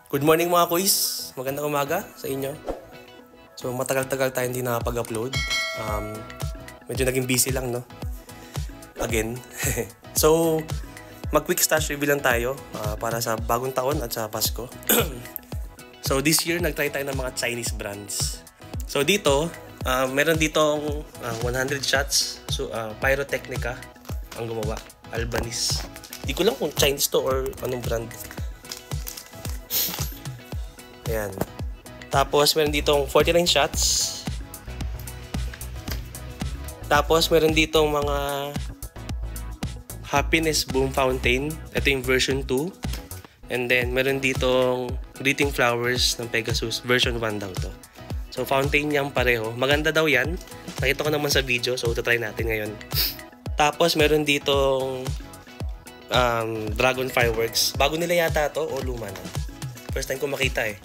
Good morning mga kuys! Magandang umaga sa inyo. So matagal-tagal tayo hindi nakapag-upload. Medyo naging busy lang, no? Again. So mag-quick stash review lang tayo para sa bagong taon at sa Pasko. So this year nag-try tayo ng mga Chinese brands. So dito, meron ditong 100 shots. So Pyrotechnica ang gumawa. Albanese. Di ko lang kung Chinese to or anong brand. Ayan. Tapos, meron ditong 49 shots. Tapos, meron ditong mga Happiness Boom Fountain. Ito yung version 2. And then, meron ditong Greeting Flowers ng Pegasus. Version 1 daw to. So, fountain niyang pareho. Maganda daw yan. Nakita ko naman sa video. So, try natin ngayon. Tapos, meron ditong Dragon Fireworks. Bago nila yata to o luma na. First time ko makita eh.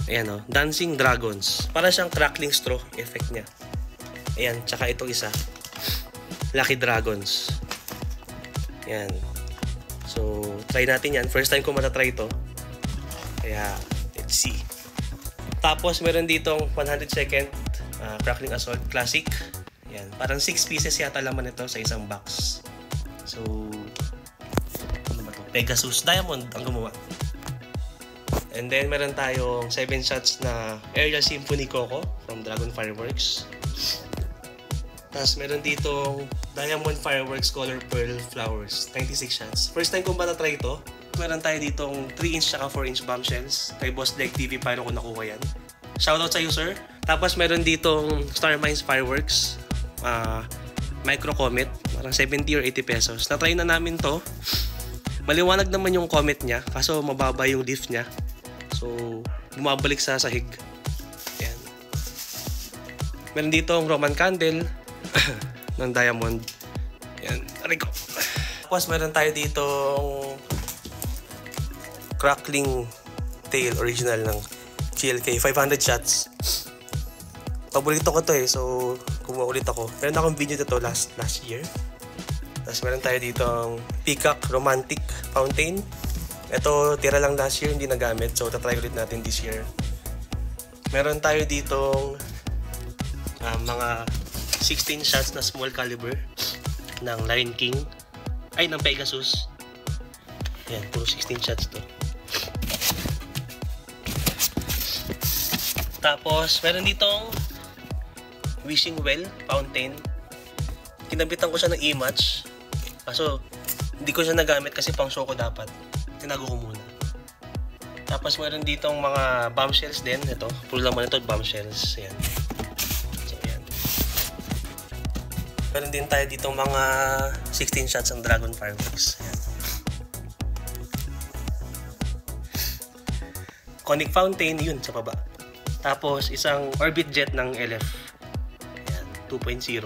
Ayan o, Dancing Dragons. Para siyang crackling straw effect niya. Ayan, tsaka itong isa. Lucky Dragons. Ayan. So, try natin yan. First time ko matatry ito. Kaya, let's see. Tapos, meron ditong 100 second Crackling Assault Classic. Ayan, parang 6 pieces yata laman ito sa isang box. So, ano ba ito? Pegasus Diamond ang gumawa. And then, meron tayong 7 shots na Aerial Symphony Coco from Dragon Fireworks. Tapos, meron ditong Diamond Fireworks Color Pearl Flowers. 96 shots. First time kong matatry ito. Meron tayo ditong 3-inch at 4-inch bombshells. Kay Boss Leg TV, paano ko nakuha yan. Shoutout sa iyo, sir. Tapos, meron ditong Star Mines Fireworks. Micro Comet. Parang 70 or 80 pesos. Na-try na namin to. Maliwanag naman yung comet niya. Kaso, mababa yung leaf niya. So, bumabalik sa sahig. Ayan. Meron dito ang Roman Candle ng Diamond. Ayan. Aray ko. Tapos meron tayo dito Crackling Tail original ng GLK. 500 shots. Paborito ko to eh. So, kumuha ulit ako. Meron akong video dito last year. Tapos meron tayo dito ang Peacock Romantic Fountain. Ito, tira lang last year, hindi nagamit. So, tatry ulit natin this year. Meron tayo ditong mga 16 shots na small caliber ng Lion King. Ay, ng Pegasus. Ayan, puro 16 shots to. Tapos, meron ditong Wishing Well Fountain. Kinabitan ko siya ng e-match. Kaso, hindi ko siya nagamit kasi pang show ko dapat. Tinago ko muna. Tapos meron ditong mga bombshells din. Ito, puro laman ito, bombshells. Ayan. So, ayan. Meron din tayo ditong mga 16 shots ng Dragon Fireworks. Ayan. Conic Fountain, yun, sa baba. Tapos, isang Orbit Jet ng LF. Ayan, 2.0.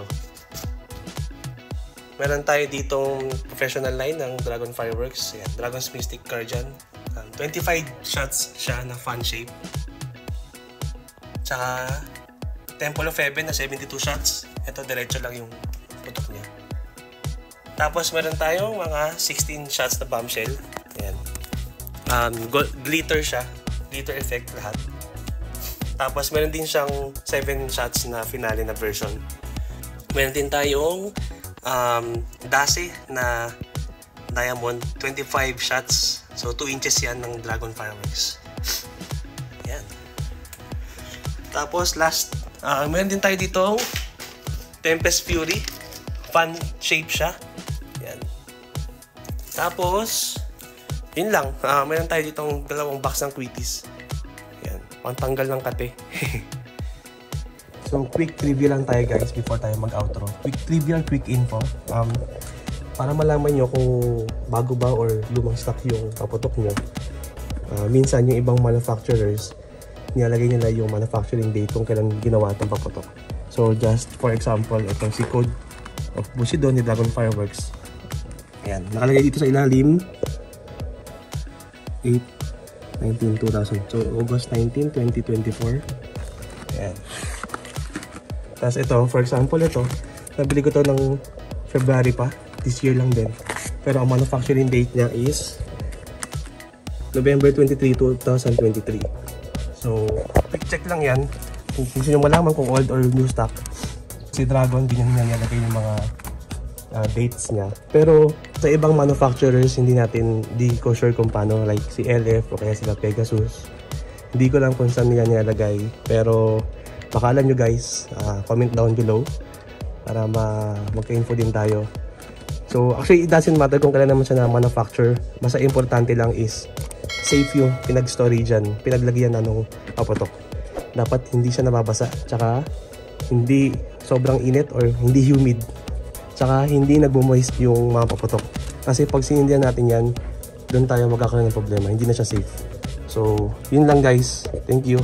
Meron tayo ditong professional line ng Dragon Fireworks. Ayan, Dragon's Mystic Guardian. 25 shots siya na fan shape. Tsaka Temple of Heaven na 72 shots. Ito, diretso lang yung putok niya. Tapos meron tayong mga 16 shots na bombshell. Ayan. Glitter siya. Glitter effect lahat. Tapos meron din siyang 7 shots na finale na version. Meron din tayong Dase na Diamond, 25 shots. So 2 inches yan ng Dragon Fireworks. Yan. Tapos last, meron din tayo ditong Tempest Fury. Fan shape siya. Yan. Tapos, yun lang. Meron tayo ditong dalawang box ng Quitties. Yan. Pantanggal ng kate. So, quick trivia lang tayo guys before tayo mag-outro. Quick trivia, quick info. Para malaman nyo kung bago ba or lumang stock yung paputok nyo. Minsan yung ibang manufacturers, nilalagay nila yung manufacturing date kung kailan ginawa itong paputok. So, just for example, itong si Code of Bushido ni Dragon Fireworks. Ayan, nakalagay dito sa ilalim 8/19/2000. So, August 19, 2024. Ayan. Tapos ito, for example ito, nabili ko to ng February pa, this year lang din. Pero ang manufacturing date niya is November 23, 2023. So, quick check lang yan. Kung gusto nyo malaman kung old or new stock. Si Dragon, din niya nilagay yung mga dates niya. Pero sa ibang manufacturers, di ko sure kung paano. Like si LF o kaya sila Pegasus. Hindi ko lang kung saan nila nilalagay. Pero baka alam nyo guys, comment down below para magka-info din tayo. So actually it doesn't matter kung kailan naman siya na manufacture. Basta importante lang is safe yung pinag-story dyan, pinaglagyan na nung paputok. Dapat hindi siya nababasa, tsaka hindi sobrang init or hindi humid, tsaka hindi nagmo-moist yung mga paputok. Kasi pag sinindihan natin yan, doon tayo magkakaroon ng problema, hindi na siya safe. So yun lang guys, thank you.